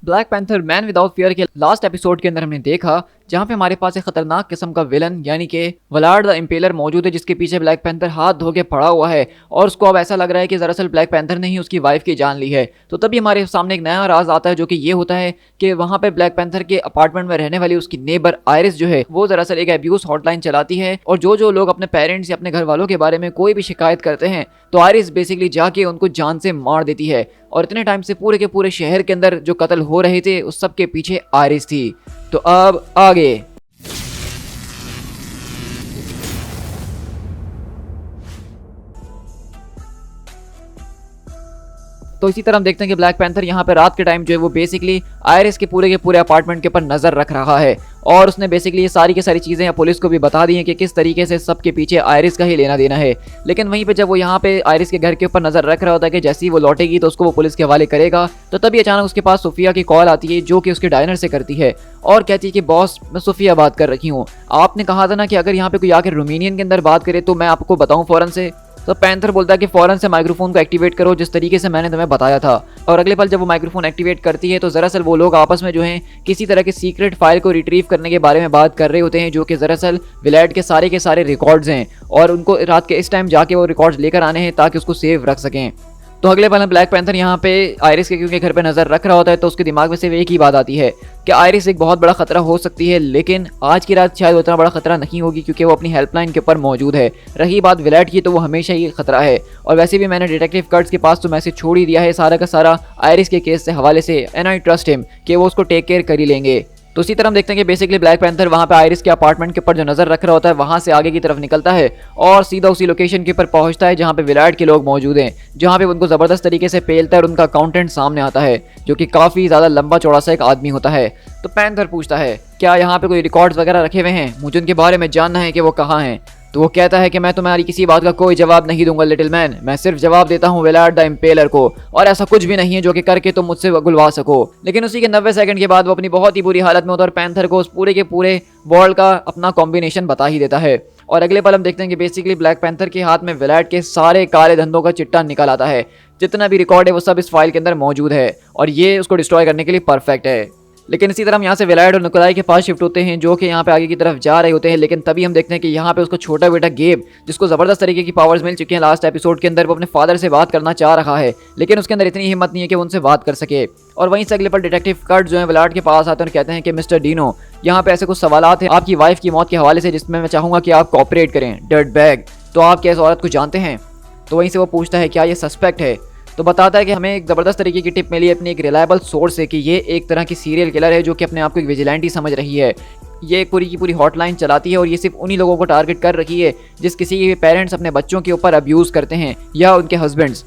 Black panther man without fear के last episode के अंदर हमने देखा जहां पे हमारे पास एक खतरनाक किस्म का विलन यानी कि वलाड द इम्पेलर मौजूद है, जिसके पीछे ब्लैक पैंथर हाथ धो के पड़ा हुआ है और उसको अब ऐसा लग रहा है कि दरअसल ब्लैक पैंथर ने ही उसकी वाइफ की जान ली है। तो तभी हमारे सामने एक नया राज आता है, जो कि ये होता है कि वहां पे ब्लैक पैंथर के अपार्टमेंट में रहने वाली उसकी नेबर आयरिस जो है वो दरअसल एक अब्यूज हॉटलाइन चलाती है, और जो लोग अपने पेरेंट्स या अपने घर वालों के बारे में कोई भी शिकायत करते हैं तो आयरिस बेसिकली जाके उनको जान से मार देती है। और इतने टाइम से पूरे के पूरे शहर के अंदर जो कत्ल हो रहे थे उस सब के पीछे आयरिस थी। तो अब आगे तो इसी तरह हम देखते हैं कि ब्लैक पैंथर यहाँ पे रात के टाइम जो है वो बेसिकली आयरिस के पूरे अपार्टमेंट के ऊपर नजर रख रहा है, और उसने बेसिकली ये सारी की सारी चीजें या पुलिस को भी बता दी हैं कि किस तरीके से सबके पीछे आयरिस का ही लेना देना है। लेकिन वहीं पे जब वो यहाँ पे आयरिस के घर के ऊपर नजर रख रहा होता है कि जैसे ही वो लौटेगी तो उसको वो पुलिस के हवाले करेगा, तो तभी अचानक उसके पास सोफिया की कॉल आती है, जो कि उसके डायनर से करती है और कहती है कि बॉस मैं सोफिया बात कर रही हूँ, आपने कहा था ना कि अगर यहाँ पे कोई आकर रोमानियन के अंदर बात करे तो मैं आपको बताऊँ फौरन से। तो पैंथर बोलता है कि फौरन से माइक्रोफोन को एक्टिवेट करो जिस तरीके से मैंने तुम्हें बताया था। और अगले पल जब वो माइक्रोफोन एक्टिवेट करती है तो दरअसल वो लोग आपस में जो हैं किसी तरह की सीक्रेट फाइल को रिट्रीव करने के बारे में बात कर रहे होते हैं, जो कि दरअसल विलैड के सारे रिकॉर्ड्स हैं, और उनको रात के इस टाइम जाके वो रिकॉर्ड्स लेकर आने हैं ताकि उसको सेव रख सकें। तो अगले पल ब्लैक पैंथर यहाँ पे आयरिस के क्योंकि घर पे नजर रख रहा होता है तो उसके दिमाग में सिर्फ एक ही बात आती है कि आयरिस एक बहुत बड़ा खतरा हो सकती है, लेकिन आज की रात शायद उतना बड़ा खतरा नहीं होगी क्योंकि वो अपनी हेल्पलाइन के ऊपर मौजूद है। रही बात विलैड की तो वो हमेशा ही खतरा है, और वैसे भी मैंने डिटेक्टिव कर्ट्स के पास तो मैसेज छोड़ ही दिया है सारा का सारा आयरिस के केस से हवाले से, एंड आई ट्रस्ट हिम कि वो उसको टेक केयर कर ही लेंगे। तो इसी तरह हम देखते हैं कि बेसिकली ब्लैक पैंथर वहां पे आयरिस के अपार्टमेंट के ऊपर जो नजर रख रहा होता है वहां से आगे की तरफ निकलता है और सीधा उसी लोकेशन के ऊपर पहुंचता है जहां पे विलैड के लोग मौजूद हैं, जहां पे उनको जबरदस्त तरीके से पेलता है और उनका अकाउंटेंट सामने आता है, जो कि काफी ज्यादा लंबा चौड़ा सा एक आदमी होता है। तो पैंथर पूछता है क्या यहाँ पे कोई रिकॉर्ड्स वगैरह रखे हुए हैं, मुझे उनके बारे में जानना है कि वो कहाँ हैं। तो वो कहता है कि मैं तुम्हारी किसी बात का कोई जवाब नहीं दूंगा लिटिल मैन, मैं सिर्फ जवाब देता हूँ विलैड द इम्पेलर को, और ऐसा कुछ भी नहीं है जो कि करके तुम मुझसे गुलवा सको। लेकिन उसी के 90 सेकंड के बाद वो अपनी बहुत ही बुरी हालत में होता है और पैंथर को उस पूरे के पूरे वर्ल्ड का अपना कॉम्बिनेशन बता ही देता है। और अगले पल हम देखते हैं कि बेसिकली ब्लैक पैंथर के हाथ में विलैड के सारे काले धंधों का चिट्टा निकल आता है, जितना भी रिकॉर्ड है वो सब इस फाइल के अंदर मौजूद है और ये उसको डिस्ट्रॉय करने के लिए परफेक्ट है। लेकिन इसी तरह हम यहाँ से विलैड और निकोलाई के पास शिफ्ट होते हैं, जो कि यहाँ पे आगे की तरफ जा रहे होते हैं। लेकिन तभी हम देखते हैं कि यहाँ पे उसको छोटा बेटा गेब, जिसको जबरदस्त तरीके की पावर्स मिल चुकी हैं लास्ट एपिसोड के अंदर, वो अपने फादर से बात करना चाह रहा है, लेकिन उसके अंदर इतनी हिम्मत नहीं है कि वो उनसे बात कर सके। और वहीं से अगले पर डिटेक्टिव कर्ट जो है विलैड के पास आते हैं और कहते हैं कि मिस्टर डीनो, यहाँ पे ऐसे कुछ सवालात हैं आपकी वाइफ की मौत के हवाले से जिसमें मैं चाहूंगा कि आप कोऑपरेट करें। डर्ट बैग, तो आप क्या इस औरत को जानते हैं? तो वहीं से वो पूछता है क्या ये सस्पेक्ट है? तो बताता है कि हमें एक ज़बरदस्त तरीके की टिप मिली है अपनी एक रिलायबल सोर्स से कि ये एक तरह की सीरियल किलर है जो कि अपने आप को एक विजिलेंटी समझ रही है। ये एक पूरी की पूरी हॉटलाइन चलाती है और ये सिर्फ उन्हीं लोगों को टारगेट कर रखी है जिस किसी के पेरेंट्स अपने बच्चों के ऊपर अब्यूज़ करते हैं या उनके हस्बैंड्स।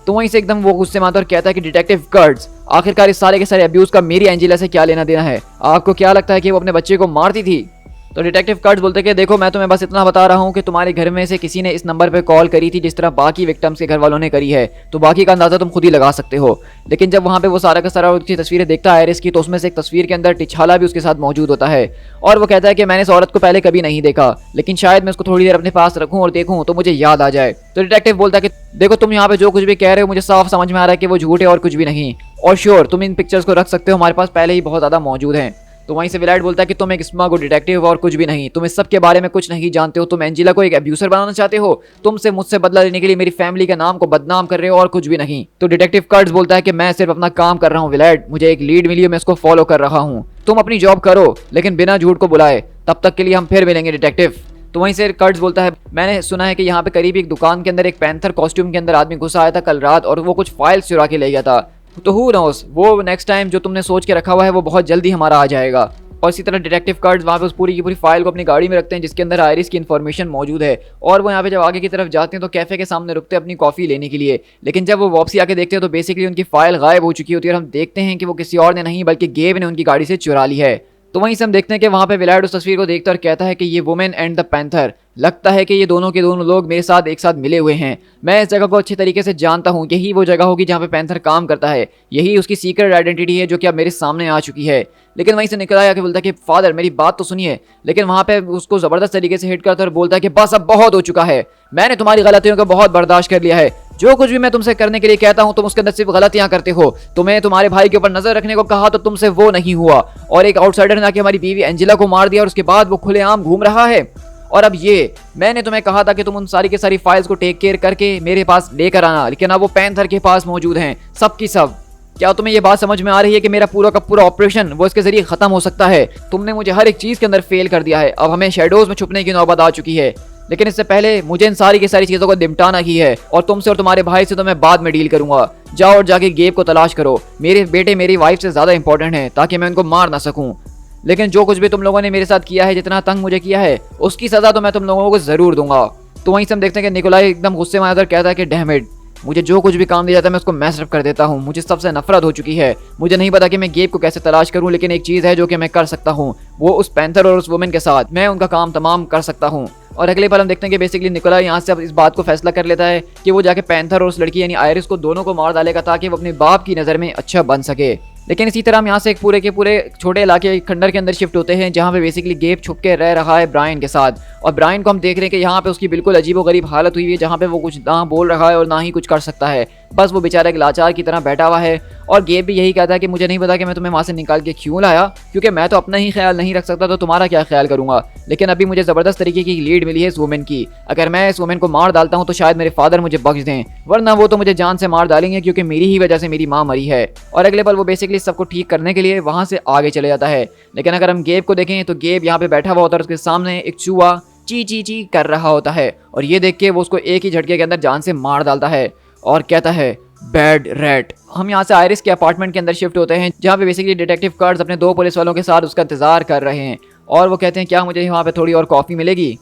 तो वहीं से एकदम वो गुस्से में आता है और कहता है कि डिटेक्टिव कर्ट्स, आखिरकार इस सारे के सारे अब्यूज़ का मेरी एंजेला से क्या लेना देना है? आपको क्या लगता है कि वो अपने बच्चे को मारती थी? तो डिटेक्टिव कर्ट्स बोलते कि देखो मैं तुम्हें बस इतना बता रहा हूँ कि तुम्हारे घर में से किसी ने इस नंबर पे कॉल करी थी जिस तरह बाकी विक्टिम्स के घर वालों ने करी है, तो बाकी का अंदाजा तुम खुद ही लगा सकते हो। लेकिन जब वहाँ पे वो सारा का सारा उसकी तस्वीरें देखता है आयरिस की, तो उसमें से एक तस्वीर के अंदर टिछाला भी उसके साथ मौजूद होता है और वो कहता है कि मैंने इस औरत को पहले कभी नहीं देखा, लेकिन शायद मैं उसको थोड़ी देर अपने पास रखूँ और देखूँ तो मुझे याद आ जाए। तो डिटेक्टिव बोलता है कि देखो तुम यहाँ पे जो कुछ भी कह रहे हो मुझे साफ समझ में आ रहा है कि वो झूठ है और कुछ भी नहीं, और श्योर तुम इन पिक्चर्स को रख सकते हो, हमारे पास पहले ही बहुत ज़्यादा मौजूद हैं। तो वहीं से विलैड बोलता है कि तुम एक स्मग हो डिटेक्टिव और कुछ भी नहीं, तुम इस सब के बारे में कुछ नहीं जानते हो, तुम एंजेला को एक अब्यूसर बनाना चाहते हो, तुमसे मुझसे बदला लेने के लिए मेरी फैमिली के नाम को बदनाम कर रहे हो और कुछ भी नहीं। तो डिटेक्टिव कर्ट्स बोलता है कि मैं सिर्फ अपना काम कर रहा हूँ विलैड, मुझे एक लीड मिली है, मैं इसको फॉलो कर रहा हूँ, तुम अपनी जॉब करो लेकिन बिना झूठ को बुलाए, तब तक के लिए हम फिर मिलेंगे डिटेक्टिव। तो वहीं से कर्ट्स बोलता है मैंने सुना है कि यहाँ पे करीब एक दुकान के अंदर एक पैंथर कॉस्ट्यूम के अंदर आदमी घुसा आया था कल रात और वो कुछ फाइल्स चुरा के ले गया था, तो हु नोस वो नेक्स्ट टाइम जो तुमने सोच के रखा हुआ है वो बहुत जल्दी हमारा आ जाएगा। और इसी तरह डिटेक्टिव कर्ट्स वहाँ पे उस पूरी की पूरी फाइल को अपनी गाड़ी में रखते हैं जिसके अंदर आयरिस की इन्फॉर्मेशन मौजूद है, और वो यहाँ पे जब आगे की तरफ जाते हैं तो कैफे के सामने रुकते हैं अपनी कॉफ़ी लेने के लिए। लेकिन जब वो वापसी आके देखते हैं तो बेसिकली उनकी फाइल गायब हो चुकी होती है और हम देखते हैं कि वो किसी और ने नहीं बल्कि गेब ने उनकी गाड़ी से चुरा ली है। तो वहीं से हम देखते हैं कि वहाँ पे विलैड उस तस्वीर को देखता है और कहता है कि ये वुमेन एंड द पैंथर, लगता है कि ये दोनों के दोनों लोग मेरे साथ एक साथ मिले हुए हैं, मैं इस जगह को अच्छे तरीके से जानता हूँ, यही वो जगह होगी जहाँ पे पैंथर काम करता है, यही उसकी सीक्रेट आइडेंटिटी है जो कि अब मेरे सामने आ चुकी है। लेकिन वहीं से निकल आया कि बोलता है कि फादर मेरी बात तो सुनिए, लेकिन वहाँ पे उसको ज़बरदस्त तरीके से हिट करता है और बोलता है कि बस अब बहुत हो चुका है, मैंने तुम्हारी गलतियों को बहुत बर्दाश्त कर लिया है, जो कुछ भी मैं तुमसे करने के लिए कहता हूँ तुम उसके अंदर सिर्फ गलतियां करते हो। तुम्हें तुम्हारे भाई के ऊपर नजर रखने को कहा तो तुमसे वो नहीं हुआ, और एक आउटसाइडर ने आके हमारी बीवी एंजेला को मार दिया और उसके बाद वो खुलेआम घूम रहा है। और अब ये मैंने तुम्हें कहा था कि तुम उन सारी की सारी फाइल्स को टेक केयर करके मेरे पास लेकर आना, लेकिन अब वो पैंथर के पास मौजूद हैं सब की सब। क्या तुम्हें ये बात समझ में आ रही है कि मेरा पूरा का पूरा ऑपरेशन वो इसके जरिए खत्म हो सकता है? तुमने मुझे हर एक चीज के अंदर फेल कर दिया है, अब हमें शैडोज में छुपने की नौबत आ चुकी है। लेकिन इससे पहले मुझे इन सारी की सारी चीजों को निपटाना ही है, और तुमसे और तुम्हारे भाई से तो मैं बाद में डील करूंगा। जाओ और जाके गेब को तलाश करो। मेरे बेटे मेरी वाइफ से ज्यादा इंपॉर्टेंट है, ताकि मैं उनको मार ना सकूं। लेकिन जो कुछ भी तुम लोगों ने मेरे साथ किया है, जितना तंग मुझे किया है, उसकी सजा तो मैं तुम लोगों को जरूर दूंगा। तो वहीं से हम देखते हैं कि निकोलाई एकदम गुस्से में आकर कहता है कि डैम इट, मुझे जो कुछ भी काम दिया जाता है मैं उसको मैस अप कर देता हूँ। मुझे सबसे नफरत हो चुकी है। मुझे नहीं पता कि मैं गेब को कैसे तलाश करूँ, लेकिन एक चीज़ है जो कि मैं कर सकता हूँ, वो उस पैंथर और उस वुमेन के साथ मैं उनका काम तमाम कर सकता हूँ। और अगले पल हम देखते हैं कि बेसिकली निकोलाई यहाँ से अब इस बात को फैसला कर लेता है कि वो जाके पैंथर और उस लड़की यानी आयरिस को दोनों को मार डालेगा, ताकि वो अपने बाप की नज़र में अच्छा बन सके। लेकिन इसी तरह हम यहाँ से एक पूरे के पूरे छोटे इलाके खंडर के अंदर शिफ्ट होते हैं, जहाँ पे बेसिकली गेब छुप के रह रहा है ब्रायन के साथ। और ब्रायन को हम देख रहे हैं कि यहाँ पे उसकी बिल्कुल अजीबोगरीब हालत हुई है, जहाँ पे वो कुछ ना बोल रहा है और ना ही कुछ कर सकता है। बस वो बेचारा एक लाचार की तरह बैठा हुआ है। और गेब भी यही कहता है कि मुझे नहीं पता कि मैं तुम्हें वहाँ से निकाल के क्यों लाया, क्योंकि मैं तो अपना ही ख्याल नहीं रख सकता, तो तुम्हारा क्या ख्याल करूंगा। लेकिन अभी मुझे ज़बरदस्त तरीके की लीड मिली है इस वुमेन की। अगर मैं इस वुमेन को मार डालता हूँ तो शायद मेरे फादर मुझे बख्श दें, वरना वो तो मुझे जान से मार डालेंगे, क्योंकि मेरी ही वजह से मेरी माँ मरी है। और अगले पल वो बेसिकली सबको ठीक करने के लिए वहाँ से आगे चले जाता है। लेकिन अगर हम गेब को देखें तो गेब यहाँ पे बैठा हुआ होता है, उसके सामने एक चूहा ची ची ची कर रहा होता है। और ये देख के वो उसको एक ही झटके के अंदर जान से मार डालता है और कहता है बैड रैट। हम यहाँ से आयरिस के अपार्टमेंट के अंदर शिफ्ट होते हैं, जहाँ पे बेसिकली डिटेक्टिव कर्ट्स अपने 2 पुलिस वालों के साथ उसका इंतजार कर रहे हैं। और वो कहते हैं क्या मुझे वहाँ पे थोड़ी और कॉफ़ी मिलेगी।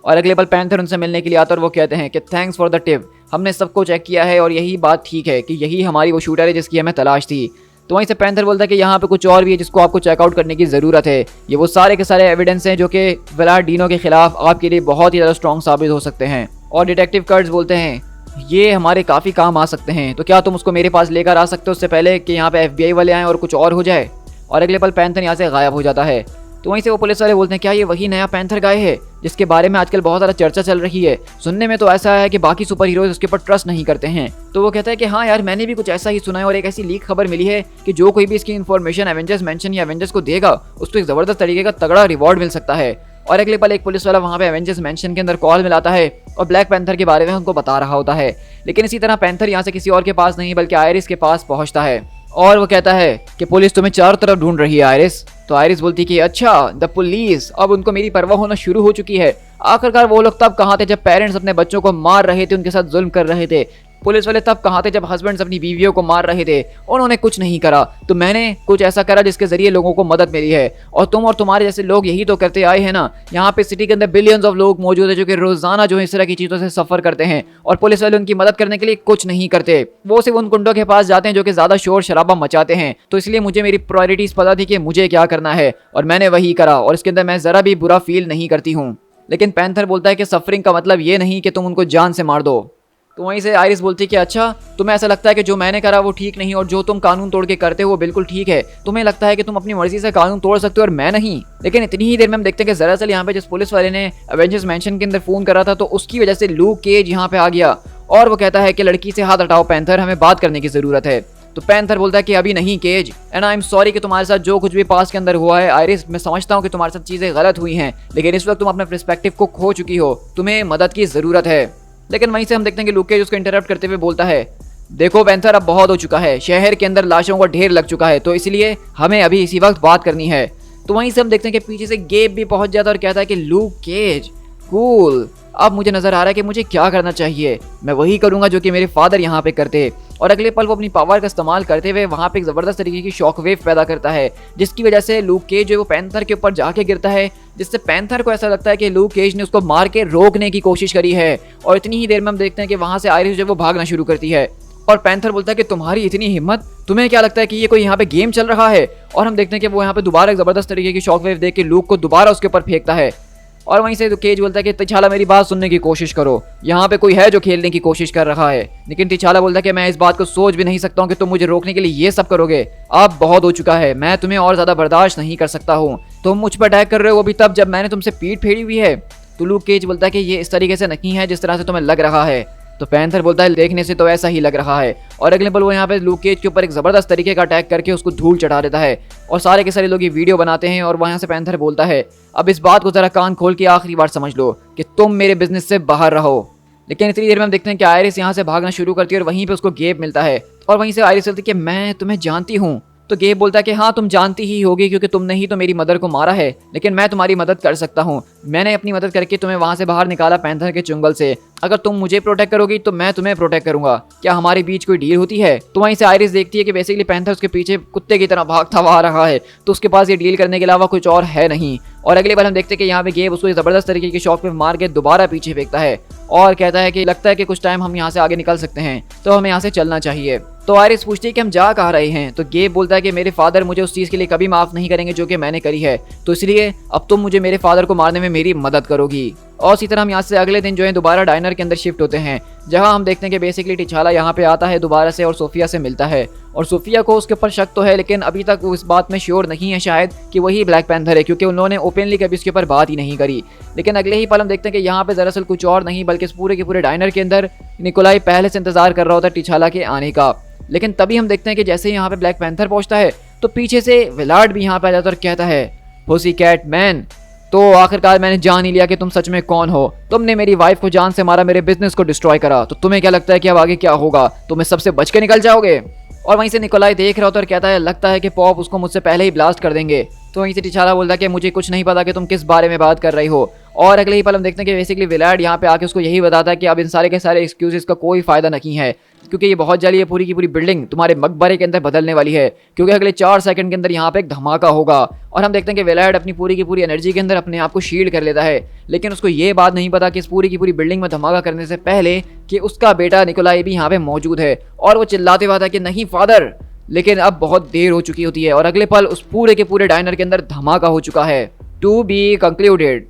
और अगले पल पैंथर उनसे मिलने के लिए आता है और वो कहते हैं कि थैंक्स फॉर द टिप, हमने सबको चेक किया है और यही बात ठीक है कि यही हमारी वो शूटर है जिसकी हमें तलाश थी। तो वहीं से पैंथर बोलता है कि यहाँ पे कुछ और भी है जिसको आपको चेकआउट करने की ज़रूरत है। ये वो सारे के सारे एविडेंस हैं जो कि वेलार्डिनो के खिलाफ आपके लिए बहुत ही ज़्यादा स्ट्रॉन्ग साबित हो सकते हैं। और डिटेक्टिव कर्ट्स बोलते हैं ये हमारे काफ़ी काम आ सकते हैं, तो क्या तुम उसको मेरे पास लेकर आ सकते हो उससे पहले कि यहाँ पे FBI वाले आएँ और कुछ और हो जाए। और अगले पल पैंथर यहाँ से गायब हो जाता है। तो वहीं से वो पुलिस वाले बोलते हैं क्या ये वही नया पैंथर गाय है जिसके बारे में आजकल बहुत ज़्यादा चर्चा चल रही है? सुनने में तो ऐसा है कि बाकी सुपर हीरोज उसके ऊपर ट्रस्ट नहीं करते हैं। तो वो कहता है कि हाँ यार, मैंने भी कुछ ऐसा ही सुना है, और एक ऐसी लीक खबर मिली है कि जो कोई भी इसकी इन्फॉर्मेशन एवेंजर्स मेंशन या एवेंजर्स को देगा उसको एक ज़बरदस्त तरीके का तगड़ा रिवॉर्ड मिल सकता है। और अगले पल एक पुलिस वाला वहाँ पे एवेंजर्स मेंशन के अंदर कॉल मिलाता है और ब्लैक पैंथर के बारे में उनको बता रहा होता है। लेकिन इसी तरह पैंथर यहाँ से किसी और के पास नहीं बल्कि आयरिस के पास पहुँचता है और वो कहता है कि पुलिस तुम्हें चारों तरफ ढूंढ रही है आयरिस। तो आयरिस बोलती कि अच्छा द पुलिस, अब उनको मेरी परवाह होना शुरू हो चुकी है। आखिरकार वो लोग तब कहाँ थे जब पेरेंट्स अपने बच्चों को मार रहे थे, उनके साथ जुल्म कर रहे थे? पुलिस वाले तब कहाँ थे जब हस्बैंड्स अपनी बीवियों को मार रहे थे? उन्होंने कुछ नहीं करा। तो मैंने कुछ ऐसा करा जिसके जरिए लोगों को मदद मिली है, और तुम और तुम्हारे जैसे लोग यही तो करते आए हैं ना। यहाँ पे सिटी के अंदर बिलियंस ऑफ लोग मौजूद है जो कि रोजाना जो है इस तरह की चीज़ों से सफर करते हैं, और पुलिस वाले उनकी मदद करने के लिए कुछ नहीं करते। वो सिर्फ उन गुंडों के पास जाते हैं जो कि ज्यादा शोर शराबा मचाते हैं। तो इसलिए मुझे मेरी प्रायोरिटीज पता थी कि मुझे क्या करना है, और मैंने वही करा, और इसके अंदर मैं जरा भी बुरा फील नहीं करती हूँ। लेकिन पैंथर बोलता है कि सफरिंग का मतलब ये नहीं कि तुम उनको जान से मार दो। तो वहीं से आयरिस बोलती है कि अच्छा, तुम्हें ऐसा लगता है कि जो मैंने करा वो ठीक नहीं, और जो तुम कानून तोड़ के करते हो वो बिल्कुल ठीक है। तुम्हें लगता है कि तुम अपनी मर्जी से कानून तोड़ सकते हो और मैं नहीं। लेकिन इतनी ही देर में हम देखते हैं कि दरअसल यहाँ पे जिस पुलिस वाले ने एवेंजर्स मेंशन के अंदर फोन करा था, तो उसकी वजह से लूक केज यहाँ पे आ गया और वो कहता है कि लड़की से हाथ हटाओ पैंथर, हमें बात करने की जरूरत है। तो पैंथर बोलता है कि अभी नहीं केज, एंड आई एम सॉरी कि तुम्हारे साथ जो कुछ भी पास के अंदर हुआ है आयरिस, मैं समझता हूँ कि तुम्हारे साथ चीजें गलत हुई हैं, लेकिन इस वक्त तुम अपने पर्सपेक्टिव को खो चुकी हो, तुम्हें मदद की जरूरत है। लेकिन वहीं से हम देखते हैं कि लूक केज उसको इंटरप्ट करते हुए बोलता है देखो पैंथर, अब बहुत हो चुका है, शहर के अंदर लाशों का ढेर लग चुका है, तो इसलिए हमें अभी इसी वक्त बात करनी है। तो वहीं से हम देखते हैं कि पीछे से गेब भी पहुंच जाता है और कहता है कि लूक केज कूल, अब मुझे नजर आ रहा है कि मुझे क्या करना चाहिए। मैं वही करूंगा जो कि मेरे फादर यहाँ पे करते। और अगले पल वो अपनी पावर का इस्तेमाल करते हुए वहाँ पे एक ज़बरदस्त तरीके की शॉकवेव पैदा करता है, जिसकी वजह से लूक केज जो है वो पैंथर के ऊपर जाके गिरता है, जिससे पैंथर को ऐसा लगता है कि लूक केज ने उसको मार के रोकने की कोशिश करी है। और इतनी ही देर में हम देखते हैं कि वहाँ से आयरिस जो है वो भागना शुरू करती है, और पैंथर बोलता है कि तुम्हारी इतनी हिम्मत, तुम्हें क्या लगता है कि ये कोई यहाँ पे गेम चल रहा है? और हम देखते हैं कि वो यहाँ पे दोबारा एक ज़बरदस्त तरीके की शॉकवेव देख के लूक को दोबारा उसके ऊपर फेंकता है। और वहीं से तो केज बोलता है कि तिछाला मेरी बात सुनने की कोशिश करो, यहाँ पे कोई है जो खेलने की कोशिश कर रहा है। लेकिन तिछाला बोलता है कि मैं इस बात को सोच भी नहीं सकता हूँ कि तुम मुझे रोकने के लिए ये सब करोगे। अब बहुत हो चुका है, मैं तुम्हें और ज़्यादा बर्दाश्त नहीं कर सकता हूँ। तुम मुझ पर अटैक कर रहे हो, वो भी तब जब मैंने तुमसे पीठ फेरी हुई है। तो लूक केज बोलता है कि ये इस तरीके से नहीं है जिस तरह से तुम्हें लग रहा है। तो पैंथर बोलता है देखने से तो ऐसा ही लग रहा है, और अगले पल वो यहाँ पे लूक केज के ऊपर एक जबरदस्त तरीके का अटैक करके उसको धूल चढ़ा देता है और सारे के सारे लोग ये वीडियो बनाते हैं। और वहाँ से पैंथर बोलता है अब इस बात को जरा कान खोल के आखिरी बार समझ लो कि तुम मेरे बिजनेस से बाहर रहो। लेकिन इतनी देर में हम देखते हैं कि आयरिस यहाँ से भागना शुरू करती है और वहीं पे उसको गेब मिलता है और वहीं से आयरिस बोलती है कि मैं तुम्हें जानती हूँ। तो गेब बोलता है कि हाँ तुम जानती ही होगी क्योंकि तुमने ही तो मेरी मदर को मारा है, लेकिन मैं तुम्हारी मदद कर सकता हूँ। मैंने अपनी मदद करके तुम्हें वहाँ से बाहर निकाला पैंथर के चुंगल से। अगर तुम मुझे प्रोटेक्ट करोगी तो मैं तुम्हें प्रोटेक्ट करूंगा। क्या हमारे बीच कोई डील होती है? तो वहीं से आयरिस देखती है कि बेसिकली पैंथर उसके पीछे कुत्ते की तरह भागता हुआ आ रहा है, तो उसके पास ये डील करने के अलावा कुछ और है नहीं। और अगली बार हम देखते हैं कि यहाँ पे गेब उसको जबरदस्त तरीके की शॉट पे मार के दोबारा पीछे फेंकता है और कहता है कि लगता है कि कुछ टाइम हम यहाँ से आगे निकल सकते हैं, तो हमें यहाँ से चलना चाहिए। तो आयरिस पूछती है कि हम जा कहाँ रहे हैं? तो गेब बोलता है कि मेरे फादर मुझे उस चीज़ के लिए कभी माफ़ नहीं करेंगे जो कि मैंने करी है, तो इसलिए अब तुम मुझे मेरे फादर को मारने में मेरी मदद करोगी। और इसी तरह हम यहाँ से अगले दिन जो है दोबारा डाइनर के अंदर शिफ्ट होते हैं, जहाँ हम देखते हैं कि बेसिकली टिचाला यहाँ पे आता है दोबारा से और सोफिया से मिलता है। और सोफिया को उसके ऊपर शक तो है, लेकिन अभी तक वो इस बात में श्योर नहीं है शायद कि वही ब्लैक पैंथर है, क्योंकि उन्होंने ओपनली कभी इसके ऊपर बात ही नहीं करी। लेकिन अगले ही पल हम देखते हैं कि यहाँ पे दरअसल कुछ और नहीं बल्कि इस पूरे के पूरे डाइनर के अंदर निकोलाई पहले से इंतजार कर रहा होता है टिचाला के आने का। लेकिन तभी हम देखते हैं कि जैसे ही यहाँ पे ब्लैक पैंथर पहुंचता है तो पीछे से विलार्ड भी यहाँ पे आ जाता है और कहता है पुसी कैट मैन, तो आखिरकार मैंने जान ही लिया कि तुम सच में कौन हो। तुमने मेरी वाइफ को जान से मारा, मेरे बिजनेस को डिस्ट्रॉय करा, तो तुम्हें क्या लगता है कि अब आगे क्या होगा? तुम्हें सबसे बच के निकल जाओगे? और वहीं से निकोलाई देख रहा होता है और कहता है लगता है कि पॉप उसको मुझसे पहले ही ब्लास्ट कर देंगे। तो वहीं से टिचाला बोलता है कि मुझे कुछ नहीं पता कि तुम किस बारे में बात कर रही हो। और अगले ही पल हम देखते हैं कि बेसिकली विलार्ड यहाँ पे आके उसको यही बताता है कि अब इन सारे के सारे एक्सक्यूजेस का कोई फायदा नहीं है, क्योंकि ये बहुत जल्दी ये पूरी की पूरी बिल्डिंग तुम्हारे मकबरे के अंदर बदलने वाली है, क्योंकि अगले 4 सेकंड के अंदर यहाँ पे एक धमाका होगा। और हम देखते हैं कि विलार्ड अपनी पूरी की पूरी एनर्जी के अंदर अपने आप को शील्ड कर लेता है, लेकिन उसको ये बात नहीं पता कि इस पूरी की पूरी बिल्डिंग में धमाका करने से पहले कि उसका बेटा निकोलाई भी यहाँ पे मौजूद है। और वो चिल्लाते हुआ था कि नहीं फादर, लेकिन अब बहुत देर हो चुकी होती है और अगले पल उस पूरे के पूरे डाइनर के अंदर धमाका हो चुका है। To be concluded.